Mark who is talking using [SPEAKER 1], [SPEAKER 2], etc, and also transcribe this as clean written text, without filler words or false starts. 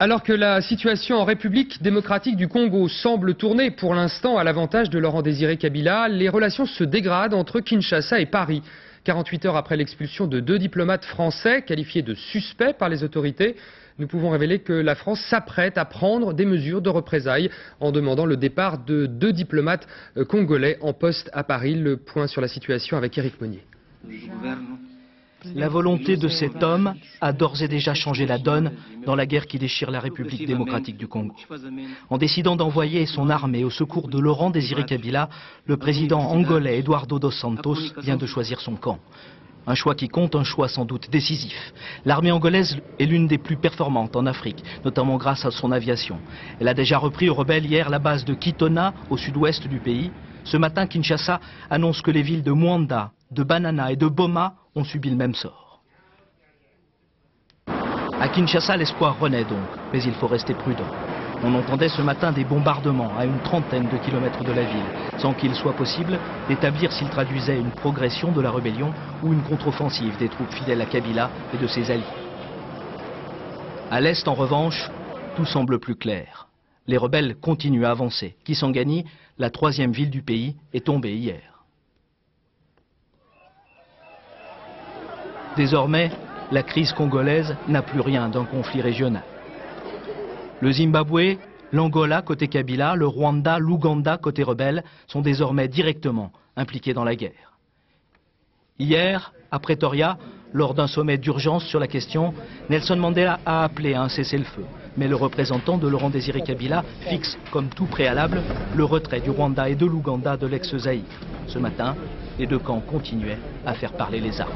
[SPEAKER 1] Alors que la situation en République démocratique du Congo semble tourner pour l'instant à l'avantage de Laurent Désiré Kabila, les relations se dégradent entre Kinshasa et Paris. 48 heures après l'expulsion de 2 diplomates français qualifiés de suspects par les autorités, nous pouvons révéler que la France s'apprête à prendre des mesures de représailles en demandant le départ de 2 diplomates congolais en poste à Paris. Le point sur la situation avec Éric Monnier.
[SPEAKER 2] La volonté de cet homme a d'ores et déjà changé la donne dans la guerre qui déchire la République démocratique du Congo. En décidant d'envoyer son armée au secours de Laurent Désiré Kabila, le président angolais Eduardo dos Santos vient de choisir son camp. Un choix qui compte, un choix sans doute décisif. L'armée angolaise est l'une des plus performantes en Afrique, notamment grâce à son aviation. Elle a déjà repris aux rebelles hier la base de Kitona, au sud-ouest du pays. Ce matin, Kinshasa annonce que les villes de Mwanda, de Banana et de Boma ont subi le même sort. À Kinshasa, l'espoir renaît donc, mais il faut rester prudent. On entendait ce matin des bombardements à une trentaine de kilomètres de la ville, sans qu'il soit possible d'établir s'ils traduisaient une progression de la rébellion ou une contre-offensive des troupes fidèles à Kabila et de ses alliés. À l'est, en revanche, tout semble plus clair. Les rebelles continuent à avancer. Kisangani, la 3e ville du pays, est tombée hier. Désormais, la crise congolaise n'a plus rien d'un conflit régional. Le Zimbabwe, l'Angola côté Kabila, le Rwanda, l'Ouganda côté rebelle sont désormais directement impliqués dans la guerre. Hier, à Pretoria, lors d'un sommet d'urgence sur la question, Nelson Mandela a appelé à un cessez-le-feu. Mais le représentant de Laurent Désiré Kabila fixe comme tout préalable le retrait du Rwanda et de l'Ouganda de l'ex-Zaïre. Ce matin, les 2 camps continuaient à faire parler les armes.